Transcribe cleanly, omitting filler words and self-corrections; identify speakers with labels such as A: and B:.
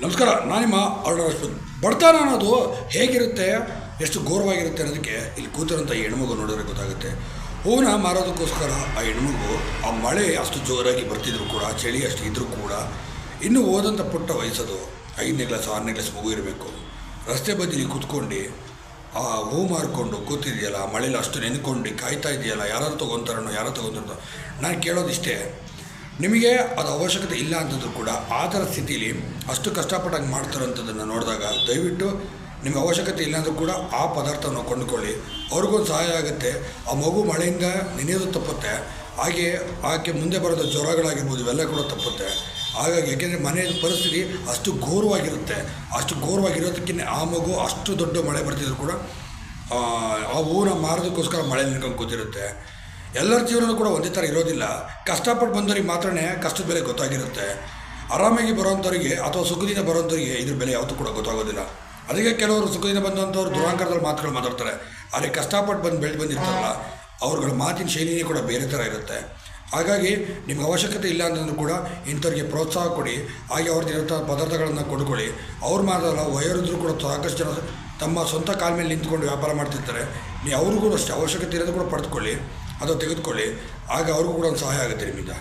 A: ನಮಸ್ಕಾರ, ನಾನಿಮ್ಮ ಅರುಣ ರಾಜ್ಪೂತ್. ಬಡತನ ಅನ್ನೋದು ಹೇಗಿರುತ್ತೆ, ಎಷ್ಟು ಘೋರವಾಗಿರುತ್ತೆ ಅನ್ನೋದಕ್ಕೆ ಇಲ್ಲಿ ಕೂತಿರೋಂಥ ಈ ಹೆಣ್ಮಗು ನೋಡಿದ್ರೆ ಗೊತ್ತಾಗುತ್ತೆ. ಹೂವನ್ನ ಮಾರೋದಕ್ಕೋಸ್ಕರ ಆ ಹೆಣ್ಮಗು, ಆ ಮಳೆ ಅಷ್ಟು ಜೋರಾಗಿ ಬರ್ತಿದ್ರು ಕೂಡ, ಚಳಿ ಅಷ್ಟು ಇದ್ದರೂ ಕೂಡ, ಇನ್ನೂ ಓದಂಥ ಪುಟ್ಟ ವಯಸ್ಸದು 5ನೇ ಕ್ಲಾಸ್ 6ನೇ ಕ್ಲಾಸ್ ಮಗು ಇರಬೇಕು. ರಸ್ತೆ ಬದಿಲಿ ಕೂತ್ಕೊಂಡು ಆ ಹೂ ಮಾರ್ಕೊಂಡು ಕೂತಿದೆಯಲ್ಲ, ಮಳೇಲಿ ಅಷ್ಟು ನೆನ್ಕೊಂಡು ಕಾಯ್ತಾ ಇದೆಯಲ್ಲ, ಯಾರು ತೊಗೊತಾರೋ. ನಾನು ಕೇಳೋದಿಷ್ಟೇ, ನಿಮಗೆ ಅದು ಅವಶ್ಯಕತೆ ಇಲ್ಲ ಅಂತಂದ್ರೂ ಕೂಡ ಆ ಥರ ಸ್ಥಿತಿಲಿ ಅಷ್ಟು ಕಷ್ಟಪಟ್ಟಂಗೆ ಮಾಡ್ತಾರಂಥದ್ದನ್ನು ನೋಡಿದಾಗ ದಯವಿಟ್ಟು ನಿಮಗೆ ಅವಶ್ಯಕತೆ ಇಲ್ಲ ಅಂದರೂ ಕೂಡ ಆ ಪದಾರ್ಥವನ್ನು ಕೊಂಡುಕೊಳ್ಳಿ. ಅವ್ರಿಗೊಂದು ಸಹಾಯ ಆಗುತ್ತೆ. ಆ ಮಗು ಮಳೆಯಿಂದ ನೆನೆಯೋದು ತಪ್ಪುತ್ತೆ, ಹಾಗೆ ಆಕೆ ಮುಂದೆ ಬರೋದು ಜ್ವರಗಳಾಗಿರ್ಬೋದು, ಇವೆಲ್ಲ ಕೂಡ ತಪ್ಪುತ್ತೆ. ಹಾಗಾಗಿ ಯಾಕೆಂದರೆ ಮನೆಯ ಪರಿಸ್ಥಿತಿ ಅಷ್ಟು ಘೋರವಾಗಿರುತ್ತೆ. ಅಷ್ಟು ಘೋರವಾಗಿರೋದಕ್ಕಿಂತ ಆ ಮಗು ಅಷ್ಟು ದೊಡ್ಡ ಮಳೆ ಬರ್ತಿದ್ರು ಕೂಡ ಆ ಹೂವನ್ನ ಮಾರೋದಕ್ಕೋಸ್ಕರ ಮಳೆ ನಿಂತ್ಕೊಂಡು ಕೂತಿರುತ್ತೆ. ಎಲ್ಲರ ಜೀವನ ಕೂಡ ಒಂದೇ ಥರ ಇರೋದಿಲ್ಲ. ಕಷ್ಟಪಟ್ಟು ಬಂದವರಿಗೆ ಮಾತ್ರ ಕಷ್ಟದ ಬೆಲೆ ಗೊತ್ತಾಗಿರುತ್ತೆ. ಆರಾಮಾಗಿ ಬರೋವಂಥವ್ರಿಗೆ ಅಥವಾ ಸುಖದಿಂದ ಬರೋವಂಥವ್ರಿಗೆ ಇದ್ರ ಬೆಲೆ ಯಾವತ್ತೂ ಕೂಡ ಗೊತ್ತಾಗೋದಿಲ್ಲ. ಅದಕ್ಕೆ ಕೆಲವರು ಸುಖದಿಂದ ಬಂದಂಥವ್ರು ದುರಾಂಕಾರದಲ್ಲಿ ಮಾತುಗಳು ಮಾತಾಡ್ತಾರೆ. ಆದರೆ ಕಷ್ಟಪಟ್ಟು ಬಂದಿರ್ತಾರಲ್ಲ, ಅವ್ರುಗಳ ಮಾತಿನ ಶೈಲಿನೇ ಕೂಡ ಬೇರೆ ಥರ ಇರುತ್ತೆ. ಹಾಗಾಗಿ ನಿಮ್ಗೆ ಅವಶ್ಯಕತೆ ಇಲ್ಲ ಅಂತಂದ್ರೂ ಕೂಡ ಇಂಥವ್ರಿಗೆ ಪ್ರೋತ್ಸಾಹ ಕೊಡಿ. ಹಾಗೆ ಅವ್ರದ್ದಿರೋ ಪದಾರ್ಥಗಳನ್ನು ಕೊಂಡುಕೊಳ್ಳಿ. ಅವ್ರು ಮಾತ್ರಲ್ಲ, ವಯೋವೃದ್ಧರು ಕೂಡ ಸಾಕಷ್ಟು ಜನ ತಮ್ಮ ಸ್ವಂತ ಕಾಲ ಮೇಲೆ ನಿಂತ್ಕೊಂಡು ವ್ಯಾಪಾರ ಮಾಡ್ತಿರ್ತಾರೆ. ನೀವು ಅವ್ರಿಗೂ ಅಷ್ಟೇ ಅವಶ್ಯಕತೆ ಇರೋದು ಕೂಡ ಪಡೆದುಕೊಳ್ಳಿ, ಅದು ತೆಗೆದುಕೊಳ್ಳಿ. ಆಗ ಅವ್ರಿಗೂ ಕೂಡ ಒಂದು ಸಹಾಯ ಆಗುತ್ತೆ ನಿಮ್ಮಿಂದ.